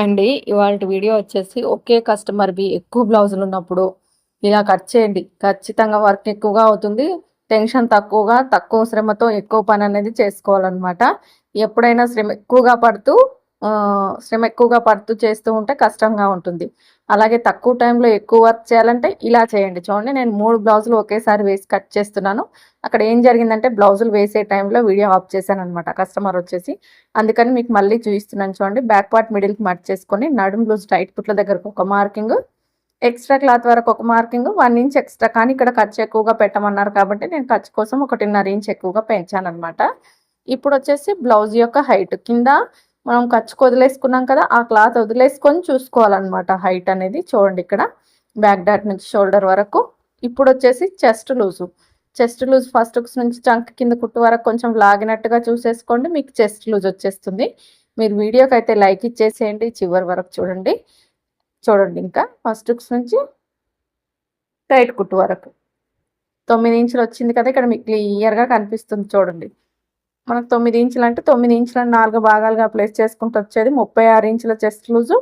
అండి ఇవాల్టి వీడియో వచ్చేసి ఒకే కస్టమర్‌వి ఎక్కువ బ్లౌజులున్నప్పుడు ఇలా కట్ చేయండి. ఖచ్చితంగా వర్క్ ఎక్కువగా అవుతుంది. టెన్షన్ తక్కువగా, తక్కువ శ్రమతో ఎక్కువ పననేది చేసుకోవాలనమాట. ఎప్పుడైనా శ్రమ ఎక్కువగా పడుతూ చేస్తూ ఉంటే కష్టంగా ఉంటుంది. అలాగే తక్కువ టైంలో ఎక్కువ వర్క్ చేయాలంటే ఇలా చేయండి. చూడండి నేను 3 బ్లౌజులు ఒకేసారి వేసి కట్ చేస్తున్నాను. అక్కడ ఏం జరిగిందంటే బ్లౌజులు వేసే టైంలో వీడియో ఆఫ్ చేశాననమాట కస్టమర్ వచ్చేసి. అందుకని మీకు మళ్ళీ చూపిస్తున్నాను చూడండి. బ్యాక్ పార్ట్ మిడిల్‌కి మడత చేసుకొని నడుము లూజ్ టైట్ కుట్ల దగ్గరకు ఒక మార్కింగు, ఎక్స్ట్రా క్లాత్ వరకు ఒక మార్కింగ్, 1 ఇంచ్ ఎక్స్ట్రా. కానీ ఇక్కడ ఖర్చు ఎక్కువగా పెట్టమన్నారు కాబట్టి నేను ఖర్చు కోసం 1.5 ఇంచ్ ఎక్కువగా పెంచాననమాట. ఇప్పుడొచ్చేసి బ్లౌజ్ యొక్క హైట్ కింద మనం ఖర్చుకు వదిలేసుకున్నాం కదా, ఆ క్లాత్ వదిలేసుకొని చూసుకోవాలన్నమాట హైట్ అనేది. చూడండి ఇక్కడ బ్యాక్ డాట్ నుంచి షోల్డర్ వరకు. ఇప్పుడొచ్చేసి చెస్ట్ లూజ్ ఫస్ట్ హుక్స్ నుంచి చంక కింద కుట్టు వరకు కొంచెం లాగినట్టుగా చూసేసుకోండి, మీకు చెస్ట్ లూజ్ వచ్చేస్తుంది. మీరు వీడియోకి అయితే లైక్ ఇచ్చేసేయండి, చివరి వరకు చూడండి. ఇంకా ఫస్ట్ హుక్స్ నుంచి టైట్ కుట్టు వరకు 9 ఇంచులు వచ్చింది కదా, ఇక్కడ మీకు క్లియర్గా కనిపిస్తుంది చూడండి. మనకు 9 ఇంచులు అంటే 9 ఇంచులను 4 భాగాలుగా ప్లేస్ చేసుకుంటూ వచ్చేది 36 ఇంచుల చెస్ట్ లూజు,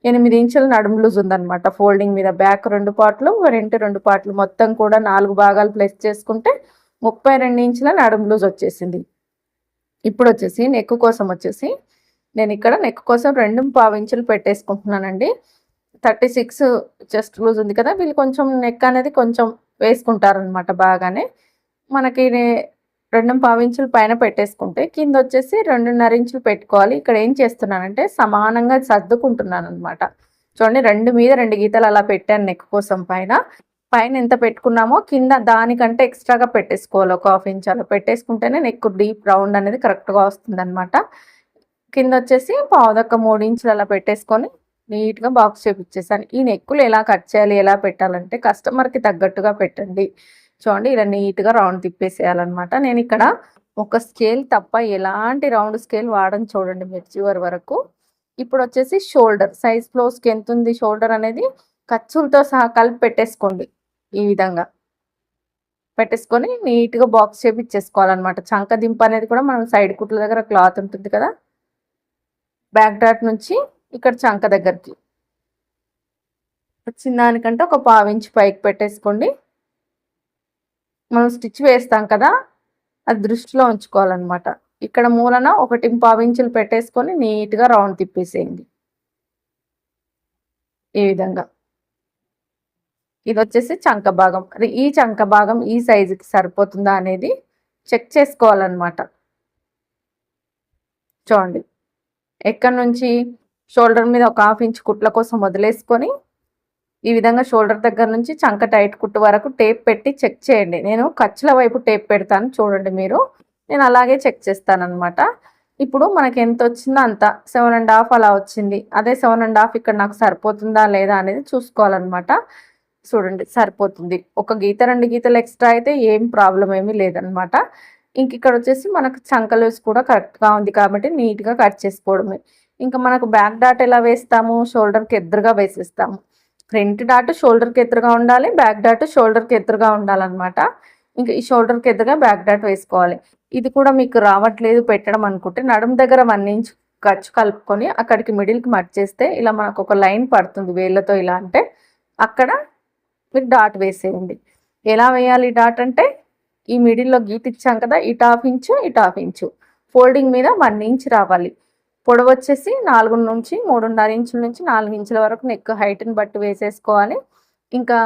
8 ఇంచుల నడుము లూజ్ ఉందన్నమాట. ఫోల్డింగ్ మీద బ్యాక్ 2 పార్ట్లు, ఫ్రంట్ 2 పార్ట్లు మొత్తం కూడా 4 భాగాలు ప్లేస్ చేసుకుంటే 32 ఇంచుల నడుము లూజ్ వచ్చేసింది. ఇప్పుడు వచ్చేసి నెక్ కోసం నేను ఇక్కడ నెక్ కోసం 2.5 ఇంచులు పెట్టేసుకుంటున్నానండి. 36 చెస్ట్ లూజ్ ఉంది కదా, వీళ్ళు కొంచెం నెక్ అనేది కొంచెం వేసుకుంటారనమాట బాగానే. మనకి 2.5 ఇంచులు పైన పెట్టేసుకుంటే కింద వచ్చేసి 2.5 ఇంచులు పెట్టుకోవాలి. ఇక్కడ ఏం చేస్తున్నానంటే సమానంగా సర్దుకుంటున్నాను అనమాట. చూడండి 2 మీద 2 గీతలు అలా పెట్టాను నెక్ కోసం. పైన ఎంత పెట్టుకున్నామో కింద దానికంటే ఎక్స్ట్రాగా పెట్టేసుకోవాలి. ఒక 1/2 ఇంచ్ అలా పెట్టేసుకుంటేనే నెక్ డీప్ రౌండ్ అనేది కరెక్ట్గా వస్తుంది అనమాట. కింద వచ్చేసి పావుదక్క 3 ఇంచులు అలా పెట్టేసుకొని నీట్గా బాక్స్ చేపించేసాను. ఈ నెక్కులు ఎలా కట్ చేయాలి, ఎలా పెట్టాలంటే కస్టమర్కి తగ్గట్టుగా పెట్టండి. చూడండి ఇలా నీట్గా రౌండ్ తిప్పేసేయాలన్నమాట. నేను ఇక్కడ ఒక స్కేల్ తప్ప ఎలాంటి రౌండ్ స్కేల్ వాడని చూడండి మీరు చివరి వరకు. ఇప్పుడు వచ్చేసి షోల్డర్ సైజ్ బ్లౌజ్కి ఎంత ఉంది షోల్డర్ అనేది ఖర్చులతో సహా కలిపి పెట్టేసుకోండి. ఈ విధంగా పెట్టేసుకొని నీట్గా బాక్స్ చేపించేసుకోవాలన్నమాట. చంక దింపు అనేది కూడా మనం సైడ్ కుట్ల దగ్గర క్లాత్ ఉంటుంది కదా, బ్యాక్ డాట్ నుంచి ఇక్కడ చంక దగ్గరికి వచ్చిన దానికంటే ఒక 1/4 ఇంచ్ పైకి పెట్టేసుకోండి. మనం స్టిచ్ వేస్తాం కదా, అది దృష్టిలో ఉంచుకోవాలన్నమాట. ఇక్కడ మూలన 1.5 ఇంచులు పెట్టేసుకొని నీట్గా రౌండ్ తిప్పేసేయండి ఈ విధంగా. ఇది వచ్చేసి చంక భాగం. ఈ చంక భాగం ఈ సైజుకి సరిపోతుందా అనేది చెక్ చేసుకోవాలన్నమాట. చూడండి ఎక్కడి నుంచి షోల్డర్ మీద ఒక 1/2 ఇంచ్ కుట్ల కోసం వదిలేసుకొని ఈ విధంగా షోల్డర్ దగ్గర నుంచి చంక టైట్ కుట్టు వరకు టేప్ పెట్టి చెక్ చేయండి. నేను ఖర్చుల వైపు టేప్ పెడతాను చూడండి మీరు, నేను అలాగే చెక్ చేస్తాను అనమాట. ఇప్పుడు మనకి ఎంత వచ్చిందో అంత 7.5 అలా వచ్చింది. అదే 7.5 ఇక్కడ నాకు సరిపోతుందా లేదా అనేది చూసుకోవాలన్నమాట. చూడండి సరిపోతుంది. ఒక గీత 2 గీతలు ఎక్స్ట్రా అయితే ఏం ప్రాబ్లం ఏమీ లేదనమాట. ఇంక ఇక్కడ వచ్చేసి మనకు చంక లూజ్ కూడా కరెక్ట్గా ఉంది కాబట్టి నీట్గా కట్ చేసుకోవడమే. ఇంకా మనకు బ్యాక్ డాట్ ఎలా వేస్తాము, షోల్డర్కి ఎదురుగా వేసేస్తాము. ఫ్రంట్ డాట్ షోల్డర్కి ఎదురుగా ఉండాలి, బ్యాక్ డాట్ షోల్డర్కి ఎదురుగా ఉండాలన్నమాట. ఇంకా ఈ షోల్డర్కి ఎదురుగా బ్యాక్ డాట్ వేసుకోవాలి. ఇది కూడా మీకు రావట్లేదు పెట్టడం అనుకుంటే నడుము దగ్గర 1 ఇంచ్ ఖర్చు కలుపుకొని అక్కడికి మిడిల్కి మట్ చేస్తే ఇలా మనకు ఒక లైన్ పడుతుంది వేళ్ళతో. ఇలా అంటే అక్కడ మీరు డాట్ వేసేయండి. ఎలా వేయాలి డాట్ అంటే ఈ మిడిల్లో గీత ఇచ్చాం కదా, ఇటు 1/2 ఇంచు ఇటు 1/2 ఇంచు ఫోల్డింగ్ మీద 1 ఇంచ్ రావాలి. పొడవు వచ్చేసి 4 నుంచి 3.5 ఇంచుల నుంచి 4 ఇంచుల వరకు నెక్ హైట్ని బట్టి వేసేసుకోవాలి. ఇంకా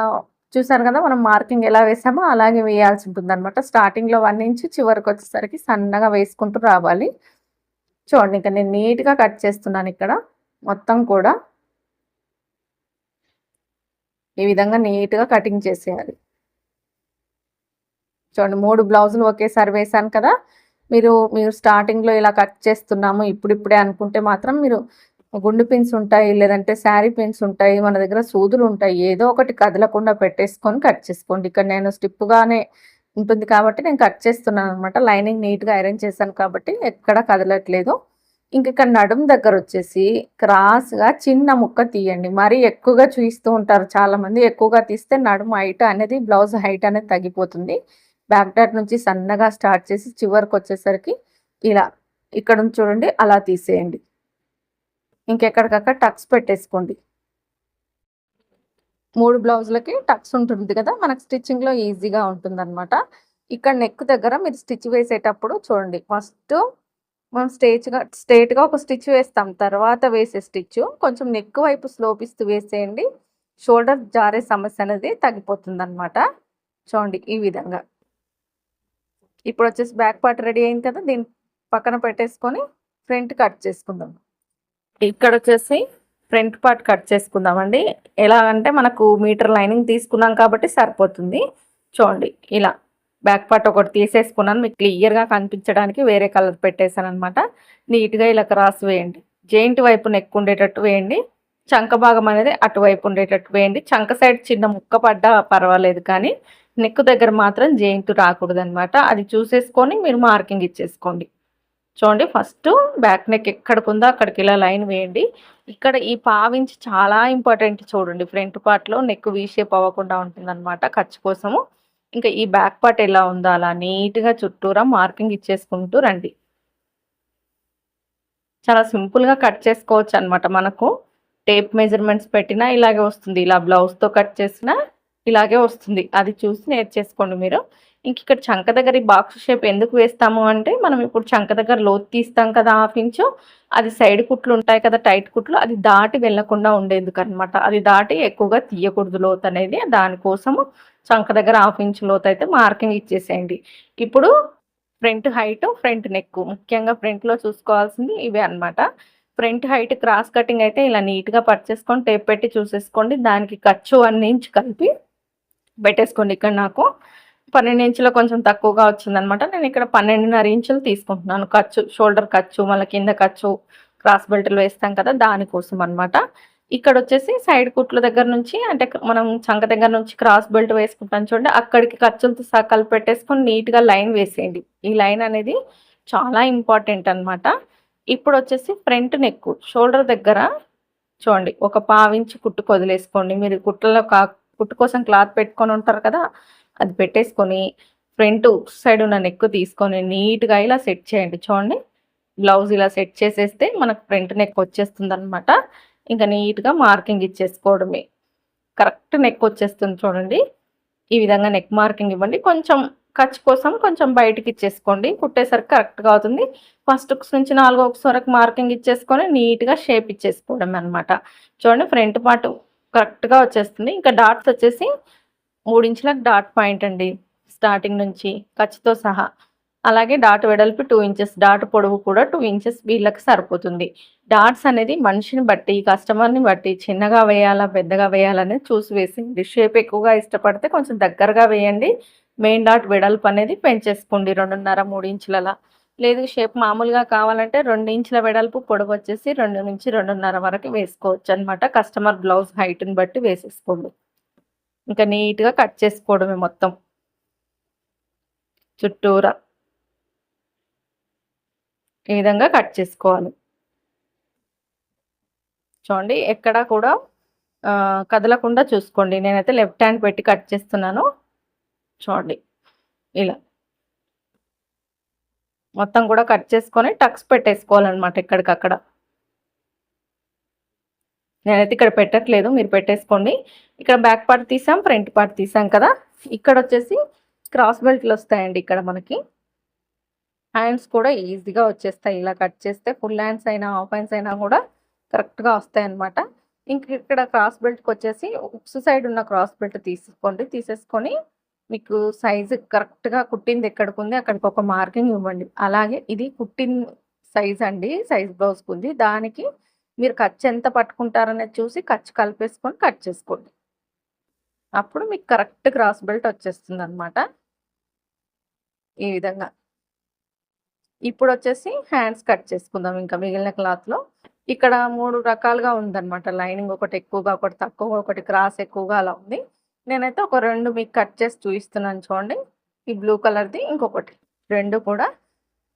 చూసారు కదా మనం మార్కింగ్ ఎలా వేసామో అలాగే వేయాల్సి ఉంటుంది అనమాట. స్టార్టింగ్లో 1 ఇంచు, చివరికి వచ్చేసరికి సన్నగా వేసుకుంటూ రావాలి. చూడండి ఇంకా నేను నీట్గా కట్ చేస్తున్నాను. ఇక్కడ మొత్తం కూడా ఈ విధంగా నీట్గా కటింగ్ చేసేయాలి. చూడండి 3 బ్లౌజులు ఒకేసారి వేసాను కదా. మీరు స్టార్టింగ్లో ఇలా కట్ చేస్తున్నాము ఇప్పుడిప్పుడే అనుకుంటే మాత్రం మీరు గుండు పిన్స్ ఉంటాయి, లేదంటే శారీ పిన్స్ ఉంటాయి, మన దగ్గర సూదులు ఉంటాయి, ఏదో ఒకటి కదలకుండా పెట్టేసుకొని కట్ చేసుకోండి. ఇక్కడ నేను స్టిప్గానే ఉంటుంది కాబట్టి నేను కట్ చేస్తున్నాను అనమాట. లైనింగ్ నీట్గా ఐరన్ చేశాను కాబట్టి ఎక్కడ కదలట్లేదు. ఇంక ఇక్కడ నడుము దగ్గర వచ్చేసి క్రాస్గా చిన్న ముక్క తీయండి. మరీ ఎక్కువగా చూపిస్తూ ఉంటారు చాలామంది, ఎక్కువగా తీస్తే నడుము హైట్ అనేది బ్లౌజ్ హైట్ అనేది తగ్గిపోతుంది. బ్యాక్ డాట్ నుంచి సన్నగా స్టార్ట్ చేసి చివరికి వచ్చేసరికి ఇలా ఇక్కడ చూడండి అలా తీసేయండి. ఇంకెక్కడికక్కడ టక్స్ పెట్టేసుకోండి. 3 బ్లౌజులకి టక్స్ ఉంటుంది కదా! మనకు స్టిచ్చింగ్‌లో ఈజీగా ఉంటుందనమాట. ఇక్కడ నెక్ దగ్గర మీరు స్టిచ్ వేసేటప్పుడు చూడండి. ఫస్టు మనం స్ట్రెయిట్‌గా ఒక స్టిచ్ వేస్తాం. తర్వాత వేసే స్టిచ్చు కొంచెం నెక్ వైపు స్లోప్ ఇస్తూ వేసేయండి. షోల్డర్ జారే సమస్య అనేది తగ్గిపోతుందనమాట. చూడండి ఈ విధంగా. ఇప్పుడొచ్చేసి బ్యాక్ పార్ట్ రెడీ అయింది కదా! దీన్ని పక్కన పెట్టేసుకొని ఫ్రంట్ కట్ చేసుకుందాం. ఇక్కడొచ్చేసి ఫ్రంట్ పార్ట్ కట్ చేసుకుందామండి. ఎలాగంటే మనకు మీటర్ లైనింగ్ తీసుకున్నాం కాబట్టి సరిపోతుంది. చూడండి ఇలా బ్యాక్ పార్ట్ ఒకటి తీసేసుకున్నాను. మీకు క్లియర్‌గా కనిపించడానికి వేరే కలర్ పెట్టేసాననమాట. నీట్‌గా ఇలా క్రాస్ వేయండి. జెయింట్ వైపు నెక్ ఉండేటట్టు వేయండి. చంక భాగం అనేది అటువైపు ఉండేటట్టు వేయండి. చంక సైడ్ చిన్న ముక్క పడ్డా పర్వాలేదు కానీ నెక్ దగ్గర మాత్రం జెయింట్ రాకూడదనమాట. అది చూసేసుకొని మీరు మార్కింగ్ ఇచ్చేసుకోండి. చూడండి ఫస్ట్ బ్యాక్ నెక్ ఎక్కడికుందో అక్కడికి ఇలా లైన్ వేయండి. ఇక్కడ ఈ పావించి చాలా ఇంపార్టెంట్ చూడండి. ఫ్రంట్ పార్ట్‌లో నెక్ వీ షేప్ అవ్వకుండా ఉంటుందనమాట ఖర్చు కోసము. ఇంకా ఈ బ్యాక్ పార్ట్ ఎలా ఉందో అలా నీట్‌గా చుట్టూరా మార్కింగ్ ఇచ్చేసుకుంటూ రండి. చాలా సింపుల్‌గా కట్ చేసుకోవచ్చనమాట మనకు. టేప్ మెజర్‌మెంట్స్ పెట్టినా ఇలాగే వస్తుంది. ఇలా బ్లౌజ్‌తో కట్ చేసినా ఇలాగే వస్తుంది. అది చూసి నేర్చేసుకోండి మీరు. ఇక్కడ చంక దగ్గర ఈ బాక్స్ షేప్ ఎందుకు వేస్తాము అంటే, మనం ఇప్పుడు చంక దగ్గర లోతు తీస్తాం కదా 1/2 ఇంచు. అది సైడ్ కుట్లు ఉంటాయి కదా టైట్ కుట్లు. అది దాటి వెళ్ళకుండా ఉండేందుకనమాట. అది దాటి ఎక్కువగా తీయకూడదు లోతనేది. దానికోసము చంక దగ్గర 1/2 ఇంచు లోతయితే మార్కింగ్ ఇచ్చేసేయండి. ఇప్పుడు ఫ్రంట్ హైటు, ఫ్రంట్ నెక్కు. ముఖ్యంగా ఫ్రంట్‌లో చూసుకోవాల్సింది ఇవే అనమాట. ఫ్రంట్ హైట్ క్రాస్ కటింగ్ అయితే ఇలా నీట్‌గా పట్ చేసుకొని టేప్ పెట్టి చూసేసుకోండి. దానికి ఖర్చు 1 ఇంచ్ కలిపి పెట్టేసుకోండి. ఇక్కడ నాకు 12 ఇంచులో కొంచెం తక్కువగా వచ్చిందనమాట. నేను ఇక్కడ 12.5 ఇంచులు తీసుకుంటున్నాను ఖర్చు. షోల్డర్ ఖర్చు, మళ్ళీ కింద ఖర్చు, క్రాస్ బెల్టులు వేస్తాం కదా! దానికోసం అనమాట. ఇక్కడొచ్చేసి సైడ్ కుట్ల దగ్గర నుంచి అంటే మనం చంక దగ్గర నుంచి క్రాస్ బెల్ట్ వేసుకుంటాం చూడండి. అక్కడికి ఖర్చులతో సహా కలిపి పెట్టేసుకొని నీట్‌గా లైన్ వేసేయండి. ఈ లైన్ అనేది చాలా ఇంపార్టెంట్ అనమాట. ఇప్పుడొచ్చేసి ఫ్రంట్ నెక్కు షోల్డర్ దగ్గర చూడండి ఒక పావించి కుట్టుకు వదిలేసుకోండి. మీరు కుట్టు కోసం క్లాత్ పెట్టుకొని ఉంటారు కదా! అది పెట్టేసుకొని ఫ్రంట్ సైడ్ ఉన్న నెక్ తీసుకొని నీట్‌గా ఇలా సెట్ చేయండి. చూడండి బ్లౌజ్ ఇలా సెట్ చేసేస్తే మనకు ఫ్రంట్ నెక్ వచ్చేస్తుందనమాట. ఇంకా నీట్‌గా మార్కింగ్ ఇచ్చేసుకోవడమే. కరెక్ట్ నెక్ వచ్చేస్తుంది చూడండి. ఈ విధంగా నెక్ మార్కింగ్ ఇవ్వండి. కొంచెం ఖర్చు కోసం కొంచెం బయటికి ఇచ్చేసుకోండి. కుట్టేసరికి కరెక్ట్‌గా అవుతుంది. ఫస్ట్ హుక్స్ నుంచి 4 హుక్స్ వరకు మార్కింగ్ ఇచ్చేసుకొని నీట్‌గా షేప్ ఇచ్చేసుకోవడమే అనమాట. చూడండి ఫ్రంట్ పార్ట్ కరెక్ట్‌గా వచ్చేస్తుంది. ఇంకా డాట్స్ వచ్చేసి 3 ఇంచులకు డాట్ పాయింట్ అండి. స్టార్టింగ్ నుంచి ఖర్చుతో సహా. అలాగే డాట్ వెడల్పు 2 ఇంచెస్, డాట్ పొడవు కూడా 2 ఇంచెస్ వీళ్ళకి సరిపోతుంది. డాట్స్ అనేది మనిషిని బట్టి, కస్టమర్‌ని బట్టి చిన్నగా వేయాలా, పెద్దగా వేయాలనేది చూసి వేసేయండి. షేప్ ఎక్కువగా ఇష్టపడితే కొంచెం దగ్గరగా వేయండి. మెయిన్ డాట్ వెడల్పు అనేది పెంచేసుకోండి 2.5, 3 ఇంచులలా. లేదు షేప్ మామూలుగా కావాలంటే 2 ఇంచుల వెడల్పు, పొడవు వచ్చేసి 2-2.5 వరకు వేసుకోవచ్చనమాట. కస్టమర్ బ్లౌజ్ హైట్‌ని బట్టి వేసేసుకోండి. ఇంకా నీట్‌గా కట్ చేసుకోవడమే మొత్తం చుట్టూరా. ఈ విధంగా కట్ చేసుకోవాలి. చూడండి ఎక్కడా కూడా కదలకుండా చూసుకోండి. నేనైతే లెఫ్ట్ హ్యాండ్ పెట్టి కట్ చేస్తున్నాను. చూడండి ఇలా. మొత్తం కూడా కట్ చేసుకొని టక్స్ పెట్టేసుకోవాలనమాట ఎక్కడికక్కడ. నేనైతే ఇక్కడ పెట్టట్లేదు. మీరు పెట్టేసుకోండి. ఇక్కడ బ్యాక్ పార్ట్ తీసాం, ఫ్రంట్ పార్ట్ తీసాం కదా! ఇక్కడొచ్చేసి క్రాస్ బెల్ట్‌లు వస్తాయండి ఇక్కడ మనకి. హ్యాండ్స్ కూడా ఈజీగా వచ్చేస్తాయి. ఇలా కట్ చేస్తే ఫుల్ హ్యాండ్స్ అయినా, హాఫ్ హ్యాండ్స్ అయినా కూడా కరెక్ట్‌గా వస్తాయన్నమాట. ఇక్కడ క్రాస్ బెల్ట్‌కొచ్చేసి ఉక్స్ సైడ్ ఉన్న క్రాస్ బెల్ట్ తీసుకోండి. తీసేసుకొని మీకు సైజు కరెక్ట్‌గా కుట్టింది ఎక్కడికుంది అక్కడికి ఒక మార్కింగ్ ఇవ్వండి. అలాగే ఇది కుట్టిన సైజ్ అండి. సైజ్ బ్లౌజ్‌కుంది. దానికి మీరు ఖర్చు ఎంత పట్టుకుంటారనేది చూసి ఖర్చు కలిపేసుకొని కట్ చేసుకోండి. అప్పుడు మీకు కరెక్ట్ క్రాస్ బెల్ట్ వచ్చేస్తుందన్నమాట. ఈ విధంగా. ఇప్పుడొచ్చేసి హ్యాండ్స్ కట్ చేసుకుందాం ఇంకా మిగిలిన క్లాత్‌లో. ఇక్కడ 3 రకాలుగా ఉందన్నమాట లైనింగ్. ఒకటి ఎక్కువగా, ఒకటి తక్కువగా, ఒకటి క్రాస్ ఎక్కువగా అలా ఉంది. నేనైతే ఒక 2 మీకు కట్ చేసి చూపిస్తున్నాను చూడండి. ఈ బ్లూ కలర్‌ది ఇంకొకటి. 2 కూడా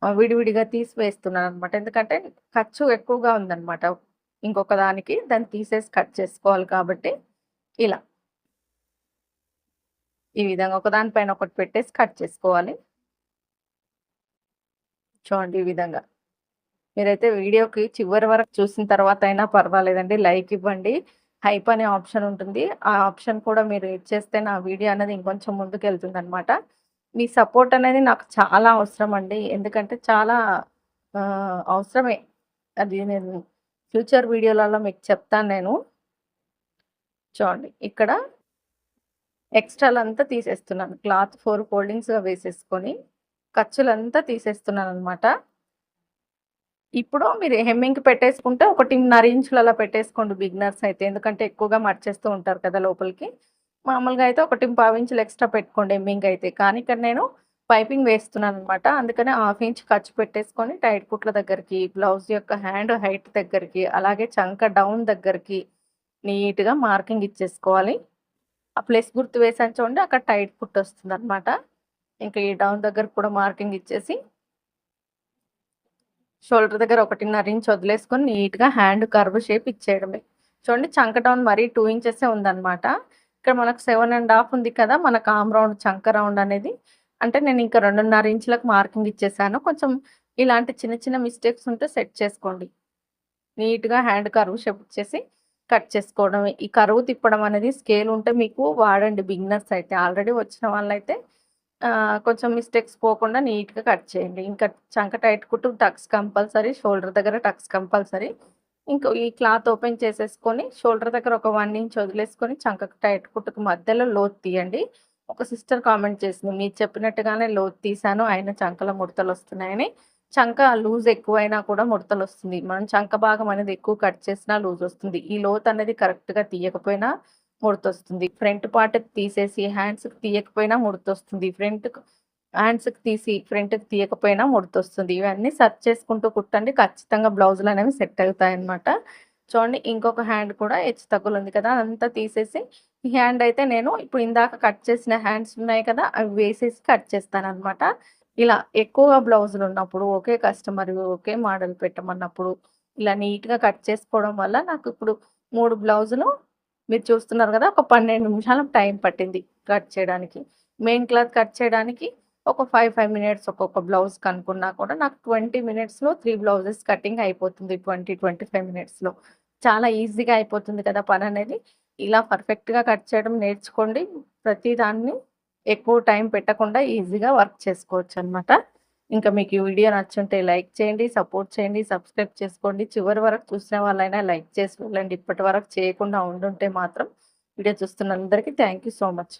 విడివిడిగా తీసి వేస్తున్నానన్నమాట. ఎందుకంటే ఖర్చు ఎక్కువగా ఉందన్నమాట. ఇంకొక దానికి దాన్ని తీసేసి కట్ చేసుకోవాలి కాబట్టి ఇలా. ఈ విధంగా ఒకదాని పైన ఒకటి పెట్టేసి కట్ చేసుకోవాలి. చూడండి ఈ విధంగా. మీరైతే వీడియోకి చివరి వరకు చూసిన తర్వాత అయినా పర్వాలేదండి లైక్ ఇవ్వండి. హైప్ అనే ఆప్షన్ ఉంటుంది. ఆ ఆప్షన్ కూడా మీరు ఇచ్చేస్తే నా వీడియో అనేది ఇంకొంచెం ముందుకెళ్తుందనమాట. మీ సపోర్ట్ అనేది నాకు చాలా అవసరం అండి. ఎందుకంటే చాలా అవసరమే. అది నేను ఫ్యూచర్ వీడియోలలో మీకు చెప్తాను నేను. చూడండి ఇక్కడ ఎక్స్ట్రాలంతా తీసేస్తున్నాను. క్లాత్ 4 ఫోల్డింగ్స్‌గా వేసేసుకొని ఖర్చులంతా తీసేస్తున్నాననమాట. ఇప్పుడు మీరు హెమ్మింగ్‌కి పెట్టేసుకుంటే 1.5 ఇంచులు అలా పెట్టేసుకోండి బిగినర్స్ అయితే. ఎందుకంటే ఎక్కువగా మడిచేస్తూ ఉంటారు కదా లోపలికి. మామూలుగా అయితే 1.25 ఇంచులు ఎక్స్ట్రా పెట్టుకోండి హెమ్మింగ్ అయితే. కానీ ఇక్కడ నేను పైపింగ్ వేస్తున్నాననమాట. అందుకనే 1/2 ఇంచ్ ఖర్చు పెట్టేసుకొని టైట్ కుట్ల దగ్గరికి, బ్లౌజ్ యొక్క హ్యాండ్ హైట్ దగ్గరికి, అలాగే చంక డౌన్ దగ్గరికి నీట్‌గా మార్కింగ్ ఇచ్చేసుకోవాలి. ఆ ప్లస్ గుర్తు వేసాను చూడండి అక్కడ టైట్ కుట్టొస్తుందనమాట. ఇంకా ఈ డౌన్ దగ్గర కూడా మార్కింగ్ ఇచ్చేసి షోల్డర్ దగ్గర 1.5 ఇంచ్ వదిలేసుకొని నీట్‌గా హ్యాండ్ కర్వ్ షేప్ ఇచ్చేయడమే. చూడండి చంక డౌన్ మరీ 2 ఇంచెసే ఉందనమాట. ఇక్కడ మనకు 7½ ఉంది కదా! మనకు ఆర్మ్ రౌండ్, చంక రౌండ్ అనేది. అంటే నేను ఇంకా 2½ ఇంచులకు మార్కింగ్ ఇచ్చేసాను. కొంచెం ఇలాంటి చిన్న చిన్న మిస్టేక్స్ ఉంటే సెట్ చేసుకోండి. నీట్‌గా హ్యాండ్ కర్వ్ షేప్ ఇచ్చేసి కట్ చేసుకోవడమే. ఈ కర్వ్ తిప్పడం అనేది స్కేల్ ఉంటే మీకు వాడండి బిగినర్స్ అయితే. ఆల్రెడీ వచ్చిన వాళ్ళైతే కొంచెం మిస్టేక్స్ పోకుండా నీట్‌గా కట్ చేయండి. ఇంకా చంక టైట్ కుట్టు టక్స్ కంపల్సరీ. షోల్డర్ దగ్గర టక్స్ కంపల్సరీ. ఇంకో ఈ క్లాత్ ఓపెన్ చేసేసుకొని షోల్డర్ దగ్గర ఒక 1 ఇంచ్ వదిలేసుకొని చంకకు టైట్ కుట్టుకు మధ్యలో లోతు తీయండి. ఒక సిస్టర్ కామెంట్ చేసింది. మీరు చెప్పినట్టుగానే లోతు తీశాను. అయినా చంకలో ముడతలొస్తున్నాయని. చంక లూజ్ ఎక్కువైనా కూడా ముడతలొస్తుంది. మనం చంక భాగం అనేది ఎక్కువ కట్ చేసినా లూజొస్తుంది. ఈ లోతు అనేది కరెక్ట్‌గా తీయకపోయినా ముడతొస్తుంది. ఫ్రంట్ పార్ట్‌కి తీసేసి హ్యాండ్స్‌కి తీయకపోయినా ముడతొస్తుంది. హ్యాండ్స్‌కి తీసి ఫ్రంట్‌కి తీయకపోయినా ముడతొస్తుంది. ఇవన్నీ సెర్చ్ చేసుకుంటూ కుట్టండి. ఖచ్చితంగా బ్లౌజులనేవి సెట్ అవుతాయన్నమాట. చూడండి ఇంకొక హ్యాండ్ కూడా హెచ్చు తగ్గులుంది కదా! అదంతా తీసేసి ఈ హ్యాండ్ అయితే నేను ఇప్పుడు ఇందాక కట్ చేసిన హ్యాండ్స్ ఉన్నాయి కదా! అవి వేసేసి కట్ చేస్తానన్నమాట. ఇలా ఎక్కువగా బ్లౌజులున్నప్పుడు ఒకే కస్టమర్ ఒకే మోడల్ పెట్టమన్నప్పుడు ఇలా నీట్‌గా కట్ చేసుకోవడం వల్ల నాకు ఇప్పుడు 3 బ్లౌజులు మీరు చూస్తున్నారు గదా! ఒక 12 నిమిషాలు టైం పట్టింది కట్ చేయడానికి. మెయిన్ క్లాత్ కట్ చేయడానికి ఒక 5 మినిట్స్ ఒక్కొక్క బ్లౌజ్‌కి అనుకున్నా కూడా నాకు 20 మినిట్స్‌లో 3 బ్లౌజెస్ కటింగ్ అయిపోతుంది. 25 మినిట్స్‌లో. చాలా ఈజీగా అయిపోతుంది కదా పననేది. ఇలా పర్ఫెక్ట్‌గా కట్ చేయడం నేర్చుకోండి. ప్రతి దాన్ని ఎక్కువ టైం పెట్టకుండా ఈజీగా వర్క్ చేసుకోవచ్చనమాట. ఇంకా మీకు ఈ వీడియో నచ్చుంటే లైక్ చేయండి, సపోర్ట్ చేయండి, సబ్స్క్రైబ్ చేసుకోండి. చివరి వరకు చూసిన వాళ్ళైనా లైక్ చేసి వెళ్ళండి. ఇప్పటి వరకు చేయకుండా ఉండుంటే మాత్రం వీడియో చూస్తున్న అందరికీ థ్యాంక్ యూ సో మచ్.